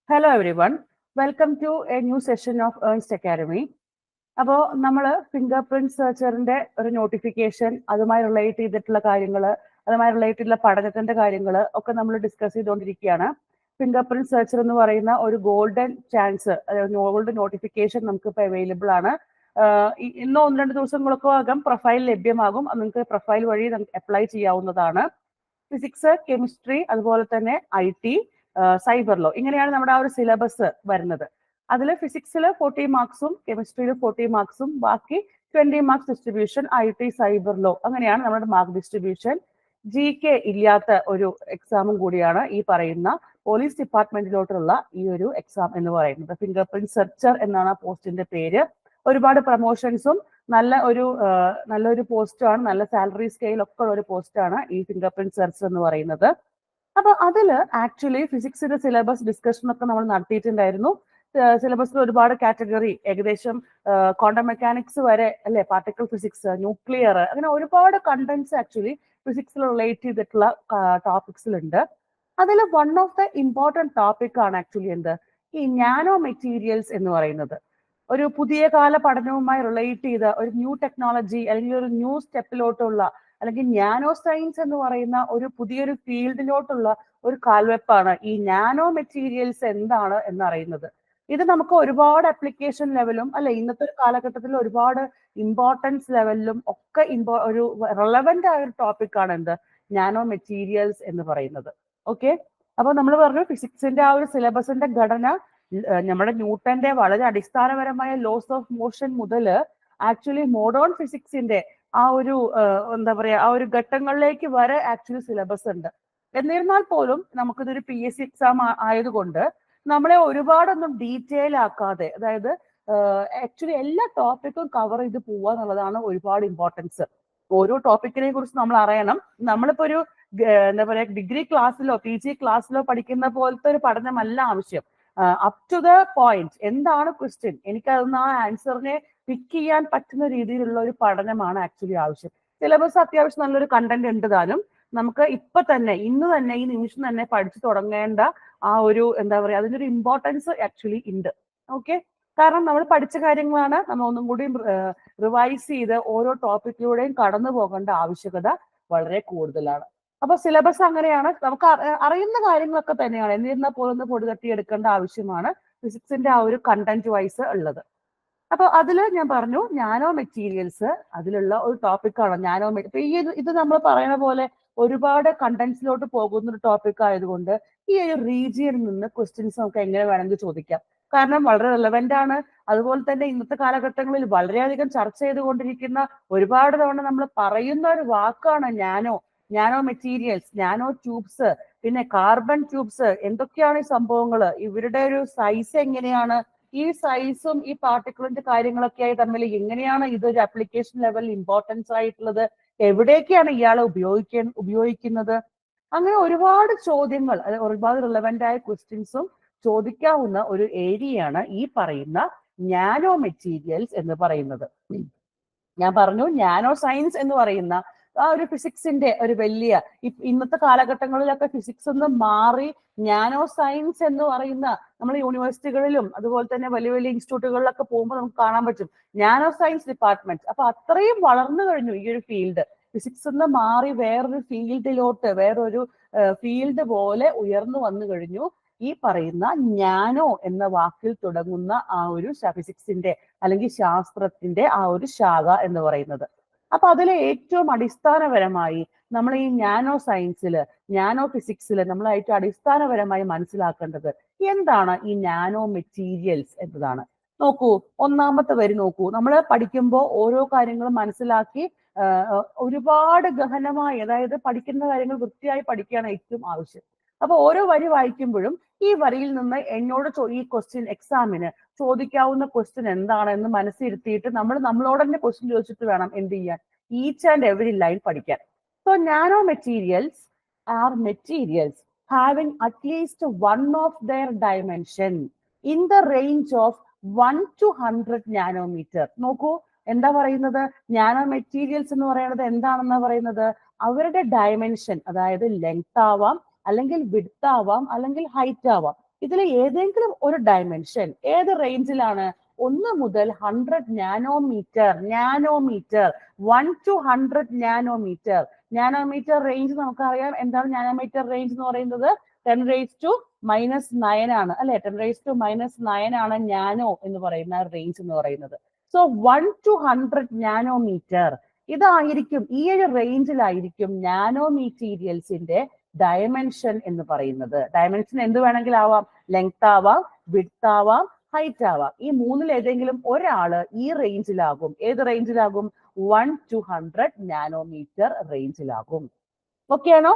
Hello everyone, welcome to a new session of Ernst Academy. അപ്പോൾ നമ്മൾ finger print സെർച്ചറിന്റെ ഒരു notification, അതുമായി relate ചെയ്തിട്ടുള്ള കാര്യങ്ങൾ, അതുമായി റിലേറ്റ് ചെയ്തിട്ടുള്ള പഠനത്തിന്റെ കാര്യങ്ങൾ ഒക്കെ നമ്മൾ ഡിസ്കസ് ചെയ്തുകൊണ്ടിരിക്കുകയാണ്. ഫിംഗർ പ്രിന്റ് സെർച്ചർ എന്ന് പറയുന്ന ഒരു ഗോൾഡൻ ചാൻസ്, ഗോൾഡൻ നോട്ടിഫിക്കേഷൻ നമുക്ക് ഇപ്പോൾ അവൈലബിൾ ആണ്. ഇന്നോ 1-2 ദിവസങ്ങളൊക്കെ ആകും പ്രൊഫൈൽ ലഭ്യമാകും. നിങ്ങൾക്ക് പ്രൊഫൈൽ വഴി നമുക്ക് അപ്ലൈ ചെയ്യാവുന്നതാണ്. ഫിസിക്സ്, കെമിസ്ട്രി, അതുപോലെ തന്നെ IT, സൈബർ ലോ, ഇങ്ങനെയാണ് നമ്മുടെ ആ ഒരു സിലബസ് വരുന്നത്. അതിൽ ഫിസിക്സിൽ 40 മാർക്സും കെമിസ്ട്രിയിൽ 40 മാർക്സും ബാക്കി 20 marks distribution IT, cyber law, അങ്ങനെയാണ് നമ്മുടെ മാർക്ക് ഡിസ്ട്രിബ്യൂഷൻ. GK ഇല്ലാത്ത ഒരു എക്സാമും കൂടിയാണ് ഈ പറയുന്ന പോലീസ് ഡിപ്പാർട്ട്മെന്റിലോട്ടുള്ള ഈ ഒരു എക്സാം എന്ന് പറയുന്നത്. ഫിംഗർ പ്രിന്റ് സെർച്ചർ എന്നാണ് ആ പോസ്റ്റിന്റെ പേര്. ഒരുപാട് പ്രൊമോഷൻസും നല്ലൊരു പോസ്റ്റാണ്, നല്ല സാലറി സ്കെയിൽ ഒക്കെ ഉള്ള ഒരു പോസ്റ്റാണ് ഈ ഫിംഗർ പ്രിന്റ് സെർച്ചർ എന്ന് പറയുന്നത്. അപ്പൊ അതില് ആക്ച്വലി ഫിസിക്സിന്റെ സിലബസ് ഡിസ്കഷൻ ഒക്കെ നമ്മൾ നടത്തിയിട്ടുണ്ടായിരുന്നു. സിലബസിൽ ഒരുപാട് കാറ്റഗറി, ഏകദേശം ക്വാണ്ടം മെക്കാനിക്സ് വരെ അല്ലെ, പാർട്ടിക്കിൾ ഫിസിക്സ്, ന്യൂക്ലിയർ, അങ്ങനെ ഒരുപാട് കണ്ടന്റ്സ് ആക്ച്വലി ഫിസിക്സിൽ റിലേറ്റ് ചെയ്തിട്ടുള്ള ടോപ്പിക്സിലുണ്ട്. അതിൽ one of the important topic ആണ് ആക്ച്വലി ഈ നാനോ മെറ്റീരിയൽസ് എന്ന് പറയുന്നത്. ഒരു പുതിയ കാല പഠനവുമായി റിലേറ്റ് ചെയ്ത ഒരു ന്യൂ ടെക്നോളജി അല്ലെങ്കിൽ ഒരു ന്യൂ സ്റ്റെപ്പിലോട്ടുള്ള അല്ലെങ്കിൽ നാനോ സയൻസ് എന്ന് പറയുന്ന ഒരു പുതിയൊരു ഫീൽഡിലോട്ടുള്ള ഒരു കാൽവെപ്പാണ് ഈ നാനോ മെറ്റീരിയൽസ് എന്താണ് എന്നറിയുന്നത്. ഇത് നമുക്ക് ഒരുപാട് അപ്ലിക്കേഷൻ ലെവലും അല്ലെ, ഇന്നത്തെ ഒരു കാലഘട്ടത്തിൽ ഒരുപാട് ഇമ്പോർട്ടൻസ് ലെവലിലും ഒക്കെ ഒരു റെലവെന്റ് ആയ ഒരു ടോപ്പിക്കാണ് നാനോ മെറ്റീരിയൽസ് എന്ന് പറയുന്നത്. ഓക്കെ, അപ്പൊ നമ്മൾ പറഞ്ഞു ഫിസിക്സിന്റെ ആ ഒരു സിലബസിന്റെ ഘടന നമ്മുടെ ന്യൂട്ടന്റെ വളരെ അടിസ്ഥാനപരമായ ലോസ് ഓഫ് മോഷൻ മുതൽ ആക്ച്വലി മോഡേൺ ഫിസിക്സിന്റെ ആ ഒരു ആ ഒരു ഘട്ടങ്ങളിലേക്ക് വരെ ആക്ച്വലി സിലബസ് ഉണ്ട്. എന്നിരുന്നാൽ പോലും നമുക്കിതൊരു PSC എക്സാം ആയതുകൊണ്ട് നമ്മളെ ഒരുപാടൊന്നും ഡീറ്റെയിൽ ആക്കാതെ, അതായത് ആക്ച്വലി എല്ലാ ടോപ്പിക്കും കവർ ചെയ്ത് പോവുക എന്നുള്ളതാണ് ഒരുപാട് ഇമ്പോർട്ടൻസ്. ഓരോ ടോപ്പിക്കിനെ കുറിച്ച് നമ്മൾ അറിയണം. നമ്മളിപ്പോ ഒരു ഡിഗ്രി ക്ലാസ്സിലോ PG ക്ലാസ്സിലോ പഠിക്കുന്ന പോലത്തെ ഒരു പഠനമല്ല ആവശ്യം. അപ് ടു ദ പോയിന്റ്, എന്താണ് ക്വസ്റ്റ്യൻ, എനിക്കതൊന്ന് ആ ആൻസറിനെ പിക്ക് ചെയ്യാൻ പറ്റുന്ന രീതിയിലുള്ള ഒരു പഠനമാണ് ആക്ച്വലി ആവശ്യം. സിലബസ് അത്യാവശ്യം നല്ലൊരു കണ്ടന്റ് ഉണ്ട് താനും. നമുക്ക് ഇപ്പൊ തന്നെ, ഇന്ന് തന്നെ, ഈ നിമിഷം തന്നെ പഠിച്ചു തുടങ്ങേണ്ട ആ ഒരു അതിനൊരു ഇമ്പോർട്ടൻസ് ആക്ച്വലി ഉണ്ട്. ഓക്കെ, കാരണം നമ്മൾ പഠിച്ച കാര്യങ്ങളാണ്, നമ്മൾ ഒന്നും കൂടി റിവൈസ് ചെയ്ത് ഓരോ ടോപ്പിക്കിലൂടെയും കടന്നു പോകേണ്ട ആവശ്യകത വളരെ കൂടുതലാണ്. അപ്പൊ സിലബസ് അങ്ങനെയാണ്, നമുക്ക് അറിയുന്ന കാര്യങ്ങളൊക്കെ തന്നെയാണ്. എന്നിരുന്നാൽ പോലും ഒന്ന് പൊടി തട്ടിയെടുക്കേണ്ട ആവശ്യമാണ് ഫിസിക്സിന്റെ ആ ഒരു കണ്ടന്റ് വൈസ് ഉള്ളത്. അപ്പൊ അതിൽ ഞാൻ പറഞ്ഞു നാനോ മെറ്റീരിയൽസ് അതിലുള്ള ഒരു ടോപ്പിക്കാണ് നാനോ ഇത് നമ്മൾ പറയുന്ന പോലെ ഒരുപാട് കണ്ടന്റ്സിലോട്ട് പോകുന്ന ഒരു ടോപ്പിക് ആയതുകൊണ്ട് ഈ ഒരു റീജിയനിൽ നിന്ന് ക്വസ്റ്റ്യൻസ് നമുക്ക് എങ്ങനെ വേണമെങ്കിൽ ചോദിക്കാം. കാരണം വളരെ റെലവെന്റ് ആണ്. അതുപോലെ തന്നെ ഇന്നത്തെ കാലഘട്ടങ്ങളിൽ വളരെയധികം ചർച്ച ചെയ്തുകൊണ്ടിരിക്കുന്ന, ഒരുപാട് തവണ നമ്മൾ പറയുന്ന ഒരു വാക്കാണ് നാനോ മെറ്റീരിയൽസ്, നാനോ ട്യൂബ്സ്, പിന്നെ കാർബൺ ട്യൂബ്സ്. എന്തൊക്കെയാണ് ഈ സംഭവങ്ങൾ, ഇവരുടെ ഒരു സൈസ് എങ്ങനെയാണ്, ഈ സൈസും ഈ പാർട്ടിക്കിളിന്റെ കാര്യങ്ങളൊക്കെ ആയി തമ്മിൽ എങ്ങനെയാണ് ഇതൊരു ആപ്ലിക്കേഷൻ ലെവൽ ഇമ്പോർട്ടൻസ് ആയിട്ടുള്ളത്, എവിടേക്കാണ് ഇയാളെ ഉപയോഗിക്കുന്നത്, അങ്ങനെ ഒരുപാട് ചോദ്യങ്ങൾ, ഒരുപാട് റിലവന്റ് ആയ ക്വസ്റ്റ്യൻസും ചോദിക്കാവുന്ന ഒരു ഏരിയയാണ് ഈ പറയുന്ന നാനോ മെറ്റീരിയൽസ് എന്ന് പറയുന്നത്. ഞാൻ പറഞ്ഞു നാനോ സയൻസ് എന്ന് പറയുന്ന ആ ഒരു ഫിസിക്സിന്റെ ഒരു വലിയ, ഇന്നത്തെ കാലഘട്ടങ്ങളിലൊക്കെ ഫിസിക്സ് ഒന്ന് മാറി നാനോ സയൻസ് എന്ന് പറയുന്ന, നമ്മൾ യൂണിവേഴ്സിറ്റികളിലും അതുപോലെ തന്നെ വലിയ വലിയ ഇൻസ്റ്റിറ്റ്യൂട്ടുകളിലൊക്കെ പോകുമ്പോൾ നമുക്ക് കാണാൻ പറ്റും നാനോ സയൻസ് ഡിപ്പാർട്ട്മെന്റ്. അപ്പൊ അത്രയും വളർന്നു കഴിഞ്ഞു ഈ ഒരു ഫീൽഡ്. ഫിസിക്സ് എന്ന് മാറി വേറൊരു ഫീൽഡിലോട്ട്, വേറൊരു ഫീൽഡ് പോലെ ഉയർന്നു വന്നു കഴിഞ്ഞു ഈ പറയുന്ന നാനോ എന്ന വാക്കിൽ തുടങ്ങുന്ന ആ ഒരു ഫിസിക്സിന്റെ അല്ലെങ്കിൽ ശാസ്ത്രത്തിന്റെ ആ ഒരു ശാഖ എന്ന് പറയുന്നത്. അപ്പൊ അതിലെ ഏറ്റവും അടിസ്ഥാനപരമായി നമ്മൾ ഈ നാനോ സയൻസില്, നാനോ ഫിസിക്സില് നമ്മൾ ഏറ്റവും അടിസ്ഥാനപരമായി മനസ്സിലാക്കേണ്ടത് എന്താണ് ഈ നാനോ മെറ്റീരിയൽസ് എന്നതാണ്. നോക്കൂ, ഒന്നാമത്തെ വരി നോക്കൂ. നമ്മൾ പഠിക്കുമ്പോൾ ഓരോ കാര്യങ്ങളും മനസ്സിലാക്കി ഒരുപാട് ഗഹനമായി, അതായത് പഠിക്കുന്ന കാര്യങ്ങൾ വൃത്തിയായി പഠിക്കുകയാണ് ഏറ്റവും ആവശ്യം. അപ്പൊ ഓരോ വരി വായിക്കുമ്പോഴും ഈ വരിയിൽ നിന്ന് എന്നോട് ഈ ക്വസ്റ്റ്യൻ, എക്സാമിന് ചോദിക്കാവുന്ന ക്വസ്റ്റ്യൻ എന്താണെന്ന് മനസ്സിരുത്തിയിട്ട് നമ്മളോട് തന്നെ ക്വസ്റ്റ്യൻ ചോദിച്ചിട്ട് വേണം എന്ത് ചെയ്യാൻ, ഈച്ച് ആൻഡ് എവറി ലൈൻ പഠിക്കാൻ. So nano materials are materials having at least one of their dimension in the range of 1 to 100 nanometer. നോക്കൂ, എന്താ പറയുന്നത്, നാനോ മെറ്റീരിയൽസ് എന്ന് പറയുന്നത് എന്താണെന്ന് പറയുന്നത്, അവരുടെ ഡയമെൻഷൻ, അതായത് ലെങ്ത് ആവാം, അല്ലെങ്കിൽ വിഡ്ത്ത് ആവാം, അല്ലെങ്കിൽ ഹൈറ്റ് ആവാം. ഇതിൽ ഏതെങ്കിലും ഒരു ഡയമെൻഷൻ ഏത് റേഞ്ചിലാണ്? 1 മുതൽ 100 nanometre 1 to 100 nanometre. Nanometre range നമുക്കറിയാം. എന്താണ് നാനോമീറ്റർ റേഞ്ച് എന്ന് പറയുന്നത്? 10⁻⁻9 ആണ് അല്ലെ? 10⁻⁻9 ആണ് നാനോ എന്ന് പറയുന്ന റേഞ്ച് എന്ന് പറയുന്നത്. സോ 1 to 100 നാനോമീറ്റർ ഇതായിരിക്കും, ഈ ഒരു റേഞ്ചിലായിരിക്കും നാനോ മെറ്റീരിയൽസിന്റെ ഡയമെൻഷൻ എന്ന് പറയുന്നത്. ഡയമെൻഷൻ എന്ത് വേണമെങ്കിലും ആവാം. ലെങ്ത് ആവാം, വിഡ്ത്ത് ആവാം, ഹൈറ്റ് ആവാം. ഈ മൂന്നിൽ ഏതെങ്കിലും ഒരാള് ഈ റേഞ്ചിലാകും. ഏത് റേഞ്ചിലാകും? 1 to 100 നാനോമീറ്റർ റേഞ്ചിലാകും. ഓക്കെ ആണോ?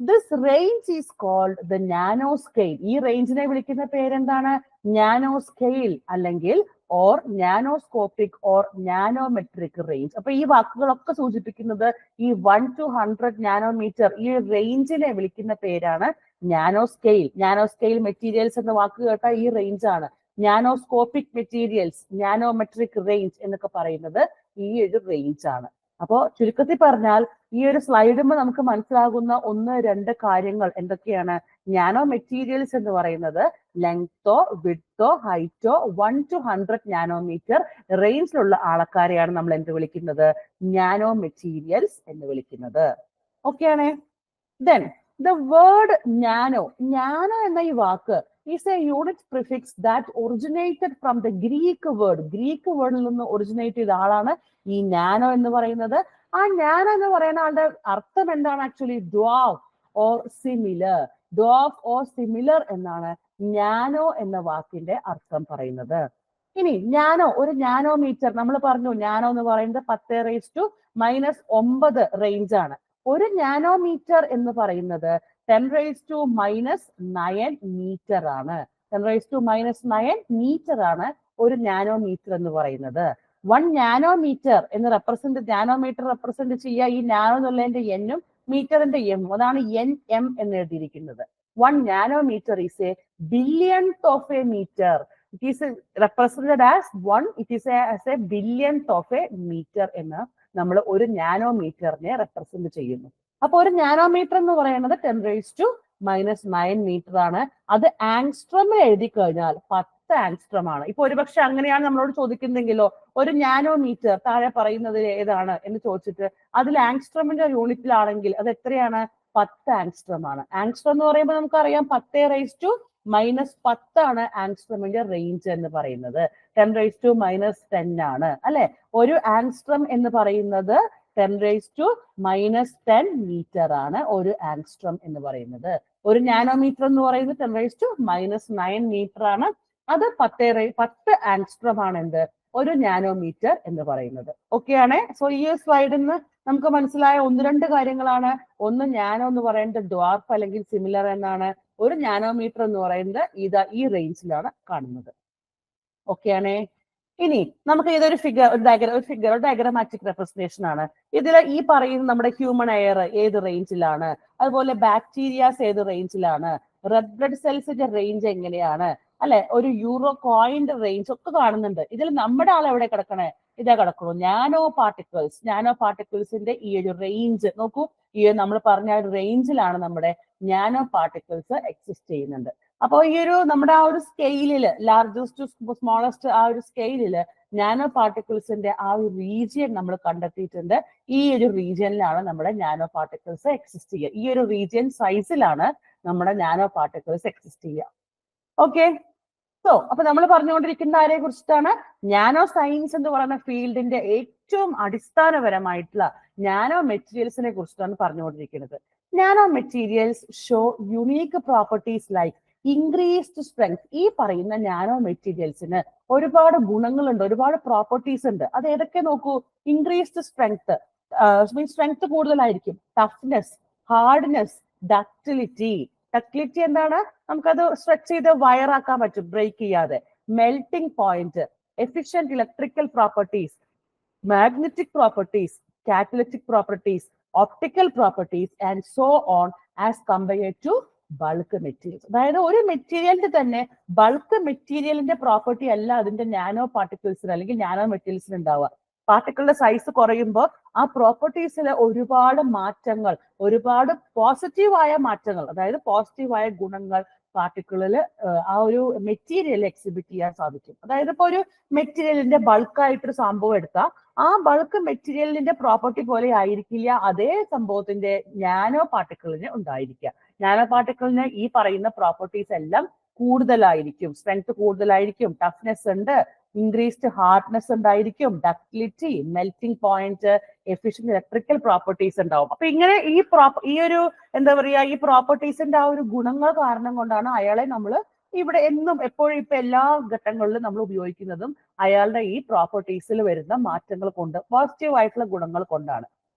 This range is called the nano scale. ഈ റേഞ്ചിനെ വിളിക്കുന്ന പേരെന്താണ്? നാനോ സ്കെയിൽ അല്ലെങ്കിൽ or nanoscopic or nanometric range. അപ്പൊ ഈ വാക്കുകളൊക്കെ സൂചിപ്പിക്കുന്നത് ഈ 1 to 100 നാനോമീറ്റർ ഈ റേഞ്ചിനെ വിളിക്കുന്ന പേരാണ് nano scale. Nano scale materials എന്ന വാക്ക് കേട്ടാൽ ഈ റേഞ്ച് ആണ്. നാനോസ്കോപ്പിക് മെറ്റീരിയൽസ്, നാനോമെട്രിക് റേഞ്ച് എന്നൊക്കെ പറയുന്നത് ഈ ഒരു റേഞ്ച് ആണ്. അപ്പോ ചുരുക്കത്തിൽ പറഞ്ഞാൽ ഈ ഒരു സ്ലൈഡുമ്പോൾ നമുക്ക് മനസ്സിലാകുന്ന 1-2 കാര്യങ്ങൾ എന്തൊക്കെയാണ്? നാനോ മെറ്റീരിയൽസ് എന്ന് പറയുന്നത് ലെങ്തോ വിഡ്ത്തോ ഹൈറ്റോ 1 to 100 നാനോമീറ്റർ റേഞ്ചിലുള്ള ആൾക്കാരെയാണ് നമ്മൾ എന്ത് വിളിക്കുന്നത്? നാനോ മെറ്റീരിയൽസ് എന്ന് വിളിക്കുന്നത്. ഓക്കെ ആണേ? Then the word nano. Nano എന്ന ഈ വാക്ക് is a unit prefix that originated from the Greek word. Greek വേർഡിൽ നിന്ന് ഒറിജിനേറ്റ് ചെയ്ത ആളാണ് ഈ നാനോ എന്ന് പറയുന്നത്. ആ നാനോ എന്ന് പറയുന്ന ആളുടെ അർത്ഥം എന്താണ്? Actually dwarf or similar. Dwarf or similar എന്നാണ് നാനോ എന്ന വാക്കിന്റെ അർത്ഥം പറയുന്നത്. ഇനി നാനോ, ഒരു നാനോമീറ്റർ നമ്മൾ പറഞ്ഞു നാനോ എന്ന് പറയുന്നത് 10⁻⁻9 റേഞ്ച് ആണ്. ഒരു നാനോമീറ്റർ എന്ന് പറയുന്നത് 10⁻⁻9 മീറ്റർ ആണ്. 10⁻�9 മീറ്റർ ആണ് ഒരു നാനോമീറ്റർ എന്ന് പറയുന്നത്. 1 നാനോമീറ്റർ എന്ന് നാനോമീറ്റർ റെപ്രസെന്റ് ചെയ്യുക ഈ നാനോ എന്നുള്ളതിന്റെ എന്നും മീറ്ററിന്റെ എം, അതാണ് NM എന്ന് എഴുതിയിരിക്കുന്നത്. 1 nanometer is a billionth of a meter. It is represented as 1, it is as a billionth of a meter എന്ന് നമ്മൾ ഒരു നാനോമീറ്ററിനെ റെപ്രസെന്റ് ചെയ്യുന്നു. അപ്പൊ ഒരു നാനോമീറ്റർ എന്ന് പറയുന്നത് 10⁻⁻9 മീറ്റർ ആണ്. അത് ആങ്സ്ട്രമിൽ എഴുതി കഴിഞ്ഞാൽ 10 ആങ്സ്ട്രം ആണ്. ഇപ്പൊ ഒരുപക്ഷെ അങ്ങനെയാണ് നമ്മളോട് ചോദിക്കുന്നെങ്കിലോ ഒരു നാനോമീറ്റർ താഴെ പറയുന്നത് ഏതാണ് എന്ന് ചോദിച്ചിട്ട് അതിൽ ആങ്സ്ട്രമിന്റെ യൂണിറ്റിലാണെങ്കിൽ അത് എത്രയാണ്? 10 ആങ്സ്ട്രം ആണ്. ആങ്സ്ട്രം എന്ന് പറയുമ്പോൾ നമുക്കറിയാം 10⁻⁻10 ആണ് ആങ്സ്ട്രമിന്റെ റേഞ്ച് എന്ന് പറയുന്നത്. 10⁻⁻10 ആണ് അല്ലെ? ഒരു ആങ്സ്ട്രം എന്ന് പറയുന്നത് 10⁻⁻10 മീറ്റർ ആണ് ഒരു ആങ്സ്ട്രം എന്ന് പറയുന്നത്. ഒരു നാനോമീറ്റർ എന്ന് പറയുന്നത് 10⁻⁻9 മീറ്റർ ആണ്. അത് 10 ആങ്സ്ട്രം ആണ് എന്ത്? ഒരു നാനോമീറ്റർ എന്ന് പറയുന്നത്. ഓക്കെ ആണേ? സോ ഈ സ്ലൈഡിൽ നിന്ന് നമുക്ക് മനസ്സിലായ 1-2 കാര്യങ്ങളാണ്. ഒന്ന്, നാനോ എന്ന് പറയുന്നത് ഡ്വാർഫ് അല്ലെങ്കിൽ സിമിലർ എന്നാണ്. ഒരു നാനോമീറ്റർ എന്ന് പറയുന്നത് ഈ റേഞ്ചിലാണ് കാണുന്നത്. ഓക്കെ ആണേ? ഇനി നമുക്ക് ഇതൊരു ഡയഗ്രമാറ്റിക് റെപ്രസെന്റേഷൻ ആണ്. ഇതിൽ ഈ പറയുന്ന നമ്മുടെ ഹ്യൂമൻ എയർ ഏത് റേഞ്ചിലാണ്, അതുപോലെ ബാക്ടീരിയാസ് ഏത് റേഞ്ചിലാണ്, റെഡ് ബ്ലഡ് സെൽസിന്റെ റേഞ്ച് എങ്ങനെയാണ് അല്ലെ, ഒരു യൂറോ കോയിന്റെ റേഞ്ച് ഒക്കെ കാണുന്നുണ്ട്. ഇതിൽ നമ്മുടെ ആൾ എവിടെ കിടക്കണേ? ഇതാ കിടക്കണു. നാനോ പാർട്ടിക്കിൾസിന്റെ ഈ ഒരു റേഞ്ച് നോക്കൂ. ഈ നമ്മൾ പറഞ്ഞ റേഞ്ചിലാണ് നമ്മുടെ നാനോ പാർട്ടിക്കിൾസ് എക്സിസ്റ്റ് ചെയ്യുന്നുണ്ട്. അപ്പൊ ഈ ഒരു നമ്മുടെ ആ ഒരു സ്കെയിലില് ലാർജസ്റ്റ് ടു സ്മോളസ്റ്റ് ആ ഒരു സ്കെയിലില് നാനോ പാർട്ടിക്കിൾസിന്റെ ആ ഒരു റീജിയൻ നമ്മൾ കണ്ടെത്തിയിട്ടുണ്ട്. ഈ ഒരു റീജിയനിലാണ് നമ്മുടെ നാനോ പാർട്ടിക്കിൾസ് എക്സിസ്റ്റ് ചെയ്യുക. ഈ ഒരു റീജിയൻ സൈസിലാണ് നമ്മുടെ നാനോ പാർട്ടിക്കിൾസ് എക്സിസ്റ്റ് ചെയ്യുക. ഓക്കെ? സോ അപ്പൊ നമ്മൾ പറഞ്ഞുകൊണ്ടിരിക്കുന്ന ആരെ കുറിച്ചിട്ടാണ്? നാനോ സയൻസ് എന്ന് പറയുന്ന ഫീൽഡിന്റെ ഏറ്റവും അടിസ്ഥാനപരമായിട്ടുള്ള നാനോ മെറ്റീരിയൽസിനെ കുറിച്ചിട്ടാണ് പറഞ്ഞുകൊണ്ടിരിക്കുന്നത്. Nano materials show unique properties like increased strength. ഈ പറയുന്ന നാനോ മെറ്റീരിയൽസിന് ഒരുപാട് ഗുണങ്ങളുണ്ട്, ഒരുപാട് പ്രോപ്പർട്ടീസ് ഉണ്ട്. അത് ഏതൊക്കെ നോക്കൂ. ഇൻക്രീസ്ഡ് സ്ട്രെങ്ത്, സ്ട്രെങ്ത് കൂടുതലായിരിക്കും. Toughness, hardness, ductility. ഡക്റ്റിലിറ്റി എന്താണ്? നമുക്കത് സ്ട്രെച്ച് ചെയ്ത് വയറാക്കാൻ പറ്റും ബ്രേക്ക് ചെയ്യാതെ. Melting point, efficient electrical properties, magnetic properties, catalytic properties, optical properties and so on as compared to bulk materials. അതായത് ഒരു മെറ്റീരിയലിന്റെ തന്നെ ബൾക്ക് മെറ്റീരിയലിന്റെ പ്രോപ്പർട്ടി അല്ല അതിന്റെ നാനോ പാർട്ടിക്കിൾസിന് അല്ലെങ്കിൽ നാനോ മെറ്റീരിയൽസിന് ഉണ്ടാവുക. പാർട്ടിക്കിളിന്റെ സൈസ് കുറയുമ്പോൾ ആ പ്രോപ്പർട്ടീസിൽ ഒരുപാട് മാറ്റങ്ങൾ, ഒരുപാട് പോസിറ്റീവായ മാറ്റങ്ങൾ, അതായത് പോസിറ്റീവായ ഗുണങ്ങൾ പാർട്ടിക്കിളിൽ ആ ഒരു മെറ്റീരിയൽ എക്സിബിറ്റ് ചെയ്യാൻ സാധിക്കും. അതായത് ഇപ്പൊ ഒരു മെറ്റീരിയലിന്റെ ബൾക്കായിട്ടൊരു സംഭവം എടുത്താൽ ആ ബൾക്ക് മെറ്റീരിയലിന്റെ പ്രോപ്പർട്ടി പോലെ ആയിരിക്കില്ല അതേ സംഭവത്തിന്റെ നാനോ പാർട്ടിക്കിളിന് ഉണ്ടായിരിക്കുക. നാനോ പാർട്ടിക്കിളിന് ഈ പറയുന്ന പ്രോപ്പർട്ടീസ് എല്ലാം കൂടുതലായിരിക്കും. സ്ട്രെങ്ത് കൂടുതലായിരിക്കും, ടഫ്നെസ് ഉണ്ട്, ഇൻക്രീസ്ഡ് ഹാർഡ്നെസ് ഉണ്ടായിരിക്കും, ductility, melting point, efficient electrical properties ഉണ്ടാവും. അപ്പൊ ഇങ്ങനെ ഈ ഒരു എന്താ പറയാ ഈ പ്രോപ്പർട്ടീസിന്റെ ആ ഒരു ഗുണങ്ങൾ കാരണം കൊണ്ടാണ് അയാളെ നമ്മൾ ഇവിടെ എന്നും എപ്പോഴും ഇപ്പൊ എല്ലാ ഘട്ടങ്ങളിലും നമ്മൾ ഉപയോഗിക്കുന്നതും അയാളുടെ ഈ പ്രോപ്പർട്ടീസിൽ വരുന്ന മാറ്റങ്ങൾ കൊണ്ട്, പോസിറ്റീവ് ആയിട്ടുള്ള ഗുണങ്ങൾ കൊണ്ടാണ്.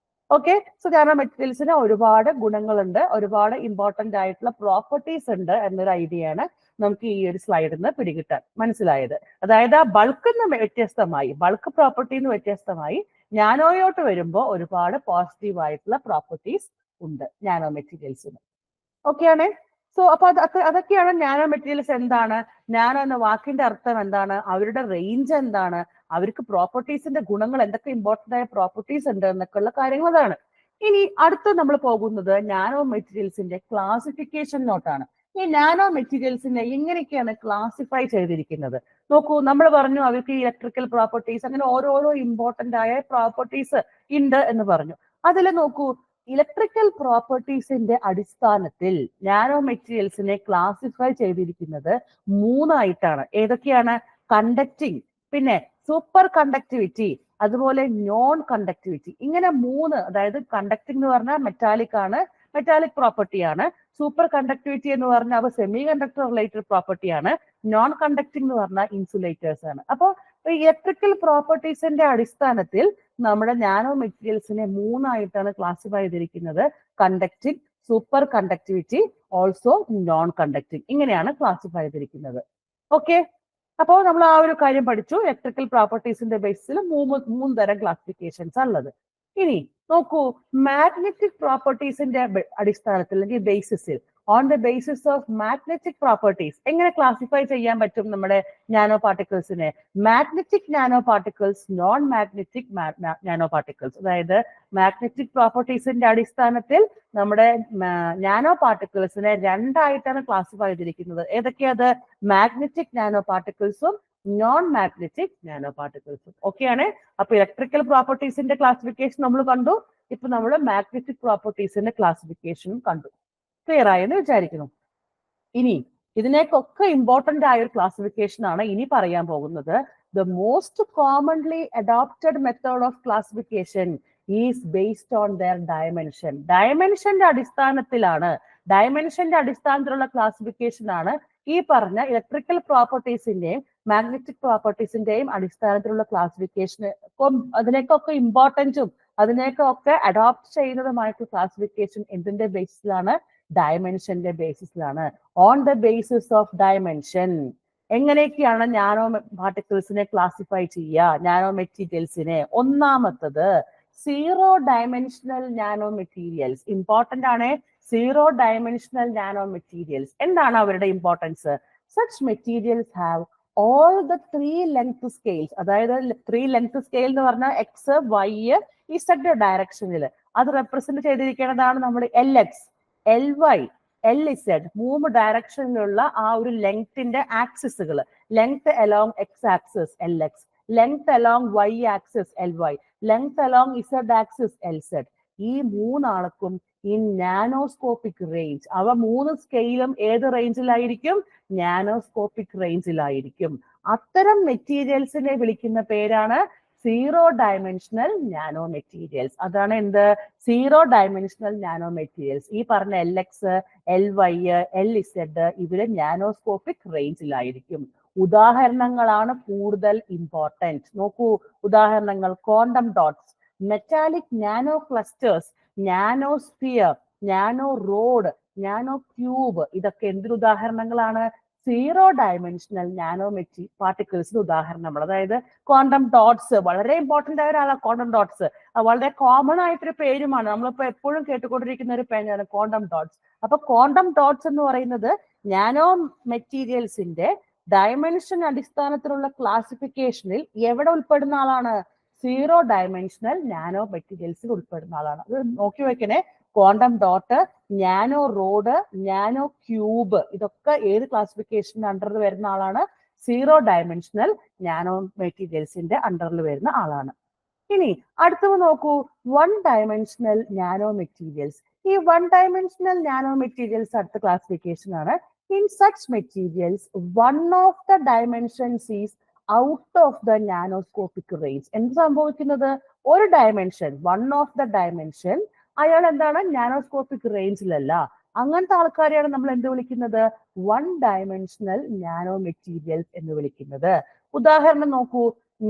ഓക്കെ, സോ നാനോ മെറ്റീരിയൽസിന് ഒരുപാട് ഗുണങ്ങളുണ്ട്, ഒരുപാട് ഇമ്പോർട്ടന്റ് ആയിട്ടുള്ള പ്രോപ്പർട്ടീസ് ഉണ്ട് എന്നൊരു ഐഡിയ ആണ് നമുക്ക് ഈ ഒരു സ്ലൈഡിൽ നിന്ന് പിടികിട്ടാൻ മനസ്സിലായത്. അതായത് ആ ബൾക്കിന്ന് വ്യത്യസ്തമായി, ബൾക്ക് പ്രോപ്പർട്ടിന്ന് വ്യത്യസ്തമായി നാനോയോട്ട് വരുമ്പോൾ ഒരുപാട് പോസിറ്റീവ് ആയിട്ടുള്ള പ്രോപ്പർട്ടീസ് ഉണ്ട് നാനോ മെറ്റീരിയൽസിന്. ഓക്കെ ആണ്. സോ അപ്പൊ അതൊക്കെയാണ് നാനോ മെറ്റീരിയൽസ്. എന്താണ് നാനോ എന്ന വാക്കിന്റെ അർത്ഥം, എന്താണ് അവരുടെ റേഞ്ച്, എന്താണ് അവർക്ക് പ്രോപ്പർട്ടീസിന്റെ ഗുണങ്ങൾ, എന്തൊക്കെ ഇമ്പോർട്ടന്റ് ആയ പ്രോപ്പർട്ടീസ് ഉണ്ട് എന്നൊക്കെയുള്ള കാര്യങ്ങൾ അതാണ്. ഇനി അടുത്ത് നമ്മൾ പോകുന്നത് നാനോ മെറ്റീരിയൽസിന്റെ ക്ലാസിഫിക്കേഷനിലോട്ടാണ്. ഈ നാനോ മെറ്റീരിയൽസിനെ എങ്ങനെയൊക്കെയാണ് ക്ലാസിഫൈ ചെയ്തിരിക്കുന്നത് നോക്കൂ. നമ്മൾ പറഞ്ഞു അവർക്ക് ഇലക്ട്രിക്കൽ പ്രോപ്പർട്ടീസ്, അങ്ങനെ ഓരോരോ ഇമ്പോർട്ടന്റ് ആയ പ്രോപ്പർട്ടീസ് ഉണ്ട് എന്ന് പറഞ്ഞു. അതിൽ നോക്കൂ, ഇലക്ട്രിക്കൽ പ്രോപ്പർട്ടീസിന്റെ അടിസ്ഥാനത്തിൽ നാനോ മെറ്റീരിയൽസിനെ ക്ലാസിഫൈ ചെയ്തിരിക്കുന്നത് 3 ആയിട്ടാണ്. ഏതൊക്കെയാണ്? കണ്ടക്റ്റിംഗ്, പിന്നെ സൂപ്പർ കണ്ടക്ടിവിറ്റി, അതുപോലെ നോൺ കണ്ടക്ടിവിറ്റി. ഇങ്ങനെ 3, അതായത് കണ്ടക്റ്റിംഗ് എന്ന് പറഞ്ഞാൽ മെറ്റാലിക് ആണ്, മെറ്റാലിക് പ്രോപ്പർട്ടിയാണ്. സൂപ്പർ കണ്ടക്ടിവിറ്റി എന്ന് പറഞ്ഞാൽ അവ സെമി കണ്ടക്ടർ റിലേറ്റഡ് പ്രോപ്പർട്ടിയാണ്. നോൺ കണ്ടക്ടിംഗ് എന്ന് പറഞ്ഞാൽ ഇൻസുലേറ്റേഴ്സ് ആണ്. അപ്പോൾ ഇലക്ട്രിക്കൽ പ്രോപ്പർട്ടീസിന്റെ അടിസ്ഥാനത്തിൽ നമ്മുടെ നാനോ മെറ്റീരിയൽസിനെ 3 ആയിട്ടാണ് ക്ലാസിഫൈ ചെയ്തിരിക്കുന്നത്. Conducting, super conductivity, also known conducting. ഇങ്ങനെയാണ് ക്ലാസിഫൈ ചെയ്തിരിക്കുന്നത്. ഓക്കെ, അപ്പോൾ നമ്മൾ ആ ഒരു കാര്യം പഠിച്ചു. ഇലക്ട്രിക്കൽ പ്രോപ്പർട്ടീസിന്റെ ബേസിസിൽ 3 തരം ക്ലാസിഫിക്കേഷൻസ് ഉള്ളത്. ഇനി നോക്കൂ, മാഗ്നറ്റിക് പ്രോപ്പർട്ടീസിന്റെ അടിസ്ഥാനത്തിൽ അല്ലെങ്കിൽ ബേസിസിൽ, on the basis of magnetic properties എങ്ങനെ ക്ലാസിഫൈ ചെയ്യാൻ പറ്റും നമ്മുടെ നാനോ പാർട്ടിക്കിൾസിനെ? Magnetic nano particles, non magnetic nano particles. അതായത് മാഗ്നറ്റിക് പ്രോപ്പർട്ടീസിന്റെ അടിസ്ഥാനത്തിൽ നമ്മുടെ നാനോ പാർട്ടിക്കിൾസിനെ 2 ആയിട്ടാണ് ക്ലാസിഫൈ ചെയ്തിരിക്കുന്നത്. ഏതൊക്കെയത്? മാഗ്നറ്റിക് നാനോ പാർട്ടിക്കിൾസും നോൺ മാഗ്നറ്റിക് നാനോ പാർട്ടിക്കിൾസും. ഓക്കെയാണ്. അപ്പൊ ഇലക്ട്രിക്കൽ പ്രോപ്പർട്ടീസിന്റെ ക്ലാസിഫിക്കേഷൻ നമ്മൾ കണ്ടു. ഇപ്പൊ നമ്മൾ മാഗ്നറ്റിക് പ്രോപ്പർട്ടീസിന്റെ ക്ലാസിഫിക്കേഷനും കണ്ടു. ക്ലിയർ ആയെന്ന് വിചാരിക്കുന്നു. ഇനി ഇതിനേക്കൊക്കെ ഇമ്പോർട്ടന്റ് ആയ ഒരു ക്ലാസിഫിക്കേഷൻ ആണ് ഇനി പറയാൻ പോകുന്നത്. The most commonly adopted method of classification is based on their dimension. ഡയമെൻഷന്റെ അടിസ്ഥാനത്തിലാണ്, ഡയമെൻഷന്റെ അടിസ്ഥാനത്തിലുള്ള ക്ലാസിഫിക്കേഷൻ ആണ് ഈ പറഞ്ഞ ഇലക്ട്രിക്കൽ പ്രോപ്പർട്ടീസിന്റെയും മാഗ്നറ്റിക് പ്രോപ്പർട്ടീസിന്റെയും അടിസ്ഥാനത്തിലുള്ള ക്ലാസിഫിക്കേഷന് അതിനേക്കൊക്കെ ഇമ്പോർട്ടൻസും അതിനേക്കൊക്കെ അഡോപ്റ്റ് ചെയ്യുന്നതുമായിട്ടുള്ള ക്ലാസിഫിക്കേഷൻ എന്തിന്റെ ബേസിസിലാണ്? ഡയമെൻഷന്റെ ബേസിസിലാണ്. On the basis of dimension എങ്ങനെയൊക്കെയാണ് നാനോ പാർട്ടിക്കിൾസിനെ ക്ലാസിഫൈ ചെയ്യുക, നാനോ മെറ്റീരിയൽസിനെ? ഒന്നാമത്തത് zero dimensional nano materials. Important ആണ്. സീറോ ഡയമെൻഷണൽ നാനോ മെറ്റീരിയൽസ് എന്താണ് അവരുടെ importance? Such materials have all the 3 length scales. അതായത് 3 length scale എന്ന് പറഞ്ഞാൽ എക്സ്, വൈ, ഇസഡ് ഡയറക്ഷനിൽ അത് റെപ്രസെന്റ് ചെയ്തിരിക്കുന്നതാണ് നമ്മൾ LX, LY, LZ 3 ഡയറക്ഷനിലുള്ള ആ ഒരു ലെങ്ത്തിന്റെ ആക്സിസുകൾ. Length along X axis LX, length along Y axis LY, length along Z axis LZ. ഈ 3 ആൾക്കും ഇൻ നാനോസ്കോപ്പിക് റേഞ്ച്. അവ 3 സ്കെയിലും ഏത് റേഞ്ചിലായിരിക്കും? നാനോസ്കോപ്പിക് റേഞ്ചിലായിരിക്കും. അത്തരം മെറ്റീരിയൽസിനെ വിളിക്കുന്ന പേരാണ് സീറോ ഡയമെൻഷണൽ നാനോ മെറ്റീരിയൽസ്. അതാണ് എന്ത്? Zero dimensional nano materials. ഈ പറഞ്ഞ LX, LY, LZ ഇവര് നാനോസ്കോപ്പിക് റേഞ്ചിലായിരിക്കും. ഉദാഹരണങ്ങളാണ് കൂടുതൽ ഇമ്പോർട്ടൻറ്റ്. നോക്കൂ ഉദാഹരണങ്ങൾ: quantum dots, metallic nano clusters, nanosphere, nano rod, nano cube. ഇതൊക്കെ എന്തിന് ഉദാഹരണങ്ങളാണ്? സീറോ ഡയമെൻഷണൽ നാനോ പാർട്ടിക്കിൾസിന് ഉദാഹരണങ്ങൾ. അതായത് ക്വാണ്ടം ഡോട്ട്സ് വളരെ ഇമ്പോർട്ടന്റ് ആയ ഒരാളാണ്. ക്വാണ്ടം ഡോട്ട്സ് വളരെ കോമൺ ആയിട്ടൊരു പേരുമാണ്, നമ്മളിപ്പോ എപ്പോഴും കേട്ടുകൊണ്ടിരിക്കുന്ന ഒരു പേരാണ് ക്വാണ്ടം ഡോട്ട്സ്. അപ്പൊ ക്വാണ്ടം ഡോട്ട്സ് എന്ന് പറയുന്നത് നാനോ മെറ്റീരിയൽസിന്റെ ഡയമെൻഷൻ അടിസ്ഥാനത്തിലുള്ള ക്ലാസിഫിക്കേഷനിൽ എവിടെ ഉൾപ്പെടുന്ന ആളാണ്? സീറോ ഡയമെൻഷണൽ നാനോ മെറ്റീരിയൽസിൽ ഉൾപ്പെടുന്ന ആളാണ്. അത് നോക്കി വെക്കണേ. Quantum dot, nano rod, nano cube, ഇതൊക്കെ ഏത് ക്ലാസിഫിക്കേഷന്റെ അണ്ടറിൽ വരുന്ന ആളാണ്? 0 ഡയമെൻഷണൽ നാനോ മെറ്റീരിയൽസിന്റെ അണ്ടറിൽ വരുന്ന ആളാണ്. ഇനി അടുത്തത് നോക്കൂ, 1 ഡയമെൻഷണൽ നാനോ മെറ്റീരിയൽസ്. ഈ 1 ഡയമെൻഷണൽ നാനോ മെറ്റീരിയൽസ് അടുത്ത ക്ലാസിഫിക്കേഷൻ ആണ്. In such materials one of the dimensions is out of the nanoscopic range. എന്ത് സംഭവിക്കുന്നത്? ഒരു dimension, one of the dimension, അയാൾ എന്താണ്? നാനോസ്കോപ്പിക് റേഞ്ചിലല്ല. അങ്ങനത്തെ ആൾക്കാരെയാണ് നമ്മൾ എന്ത് വിളിക്കുന്നത്? 1 ഡയമെൻഷണൽ നാനോ മെറ്റീരിയൽസ് എന്ന് വിളിക്കുന്നത്. ഉദാഹരണം നോക്കൂ,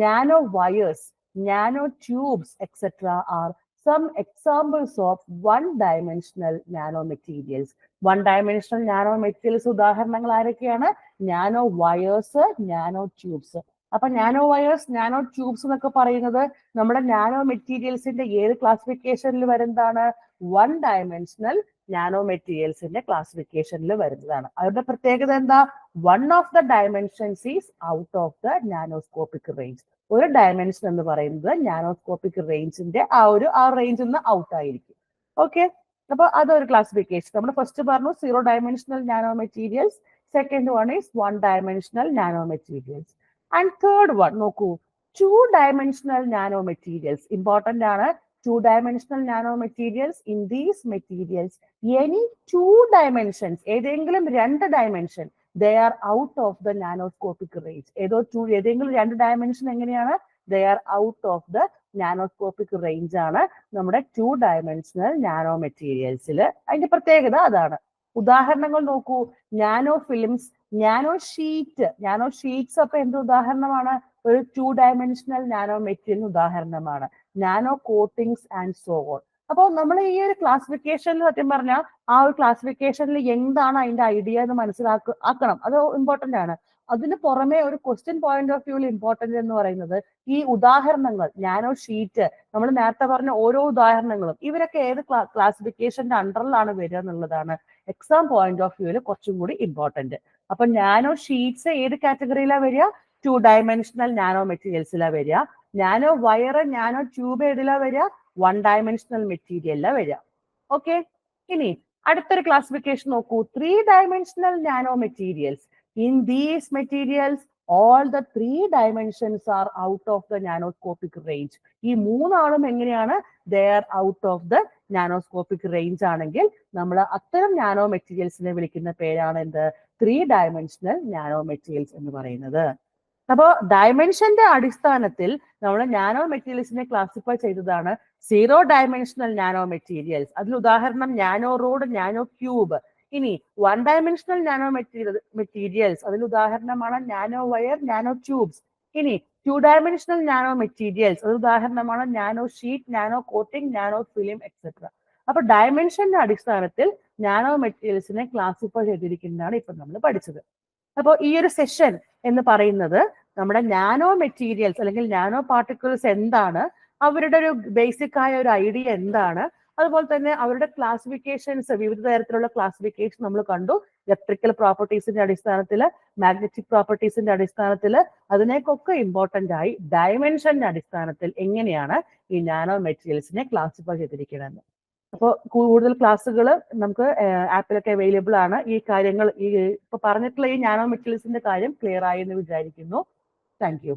nano wires, nanotubes, etc. are some examples of one-dimensional nanomaterials. One-dimensional nanomaterials ഉദാഹരണങ്ങൾ ആരൊക്കെയാണ്? Nano wires, nano tubes. അപ്പൊ നാനോ വയേഴ്സ്, നാനോ ട്യൂബ്സ് എന്നൊക്കെ പറയുന്നത് നമ്മുടെ നാനോ മെറ്റീരിയൽസിന്റെ ഏത് ക്ലാസിഫിക്കേഷനിൽ വരുന്നതാണ്? 1 ഡയമെൻഷണൽ നാനോ മെറ്റീരിയൽസിന്റെ ക്ലാസിഫിക്കേഷനിൽ വരുന്നതാണ്. അവരുടെ പ്രത്യേകത എന്താ? One of the dimensions is out of the nanoscopic range. ഒരു ഡയമെൻഷൻ എന്ന് പറയുന്നത് നാനോസ്കോപ്പിക് റേഞ്ചിന്റെ ആ റേഞ്ചിൽ നിന്ന് ഔട്ട് ആയിരിക്കും. ഓക്കെ, അപ്പൊ അതൊരു ക്ലാസിഫിക്കേഷൻ. നമ്മൾ ഫസ്റ്റ് പറഞ്ഞു 0 dimensional nano materials, second one is 1 dimensional nano materials, and third one നോക്കൂ, 2 ഡയമെൻഷണൽ നാനോ മെറ്റീരിയൽസ്. ഇമ്പോർട്ടന്റ് ആണ്. 2 dimensional nano materials. In these materials any 2 dimensions, ഏതെങ്കിലും 2 dimension, they are out of the nanoscopic range. ഏതെങ്കിലും 2 dimension എങ്ങനെയാണ്? they are out of the nanoscopic range ആണ് നമ്മുടെ 2 dimensional nano മെറ്റീരിയൽസിൽ. അതിന്റെ പ്രത്യേകത അതാണ്. ഉദാഹരണങ്ങൾ നോക്കൂ, nano films, nano sheet. Nano sheets അപ്പൊ എന്ത് ഉദാഹരണമാണ്? ഒരു 2 ഡയമെൻഷണൽ നാനോ മെറ്റീരിയൽ ഉദാഹരണമാണ്. Nano coatings and so on. അപ്പോൾ നമ്മൾ ഈ ഒരു ക്ലാസിഫിക്കേഷനിൽ സത്യം പറഞ്ഞാൽ ആ ഒരു ക്ലാസിഫിക്കേഷനിൽ എന്താണ് അതിന്റെ ഐഡിയ എന്ന് ആക്കണം. അത് ഇമ്പോർട്ടന്റ് ആണ്. അതിന് പുറമെ ഒരു ക്വസ്റ്റ്യൻ പോയിന്റ് ഓഫ് വ്യൂവിൽ ഇമ്പോർട്ടന്റ് എന്ന് പറയുന്നത് ഈ ഉദാഹരണങ്ങൾ, നാനോ ഷീറ്റ്, നമ്മൾ നേരത്തെ പറഞ്ഞ ഓരോ ഉദാഹരണങ്ങളും ഇവരൊക്കെ ഏത് ക്ലാസിഫിക്കേഷന്റെ അണ്ടറിലാണ് വരിക എന്നുള്ളതാണ് എക്സാം പോയിന്റ് ഓഫ് വ്യൂവിൽ കുറച്ചും കൂടി ഇമ്പോർട്ടന്റ്. അപ്പൊ നാനോ ഷീറ്റ്സ് ഏത് കാറ്റഗറിയിലാണ് വരിക? 2 ഡയമെൻഷണൽ നാനോ മെറ്റീരിയൽസിലാണ് വരിക. നാനോ വയർ, നാനോ ട്യൂബ് ഏതിലാ വരിക? 1 ഡയമെൻഷണൽ മെറ്റീരിയലിലാണ് വരിക. ഓക്കെ, ഇനി അടുത്തൊരു ക്ലാസിഫിക്കേഷൻ നോക്കൂ, 3 dimensional nano materials. In these materials all the 3 dimensions are out of the nanoscopic range. ഈ മൂന്നാളും എങ്ങനെയാണ്? they are out of the nanoscopic range ആണെങ്കിൽ നമ്മൾ അത്തരം നാനോ മെറ്റീരിയൽസിനെ വിളിക്കുന്ന പേരാണ് എന്ത്? 3 ഡയമെൻഷണൽ നാനോ മെറ്റീരിയൽസ് എന്ന് പറയുന്നത്. അപ്പോൾ ഡയമെൻഷന്റെ അടിസ്ഥാനത്തിൽ നമ്മൾ നാനോ മെറ്റീരിയൽസിനെ ക്ലാസിഫൈ ചെയ്തതാണ് 0 ഡയമെൻഷണൽ നാനോ മെറ്റീരിയൽസ്. അതിൽ ഉദാഹരണം നാനോ റോഡ്, നാനോ ക്യൂബ്. ഇനി 1 ഡയമെൻഷണൽ നാനോ മെറ്റീരിയൽസ്, അതിൽ ഉദാഹരണമാണ് നാനോ വയർ, നാനോ ട്യൂബ്സ്. ഇനി 2 ഡയമെൻഷണൽ നാനോ മെറ്റീരിയൽസ്, അതിൽ ഉദാഹരണമാണ് nano sheet, nano coating, nano film, etcetera. അപ്പൊ ഡയമെൻഷന്റെ അടിസ്ഥാനത്തിൽ നാനോ മെറ്റീരിയൽസിനെ ക്ലാസിഫൈ ചെയ്തിരിക്കുന്നതാണ് ഇപ്പൊ നമ്മൾ പഠിച്ചത്. അപ്പോൾ ഈ ഒരു സെഷൻ എന്ന് പറയുന്നത് നമ്മുടെ നാനോ മെറ്റീരിയൽസ് അല്ലെങ്കിൽ നാനോ പാർട്ടിക്കിൾസ് എന്താണ്, അവരുടെ ഒരു ബേസിക് ആയ ഒരു ഐഡിയ എന്താണ്, അതുപോലെ തന്നെ അവരുടെ ക്ലാസിഫിക്കേഷൻസ്, വിവിധ തരത്തിലുള്ള ക്ലാസിഫിക്കേഷൻ നമ്മൾ കണ്ടു. ഇലക്ട്രിക്കൽ പ്രോപ്പർട്ടീസിന്റെ അടിസ്ഥാനത്തിൽ, മാഗ്നറ്റിക് പ്രോപ്പർട്ടീസിന്റെ അടിസ്ഥാനത്തിൽ, അതിനേക്കൊക്കെ ഇമ്പോർട്ടന്റ് ആയി ഡയമെൻഷന്റെ അടിസ്ഥാനത്തിൽ എങ്ങനെയാണ് ഈ നാനോ മെറ്റീരിയൽസിനെ ക്ലാസിഫൈ ചെയ്തിരിക്കുന്നത്. അപ്പോൾ കൂടുതൽ ക്ലാസ്സുകൾ നമുക്ക് ആപ്പിലൊക്കെ അവൈലബിൾ ആണ്. ഈ കാര്യങ്ങൾ, ഈ ഇപ്പൊ പറഞ്ഞിട്ടുള്ള ഈ നാനോ മെറ്റീരിയൽസിന്റെ കാര്യം ക്ലിയർ ആയി എന്ന് വിചാരിക്കുന്നു. Thank you.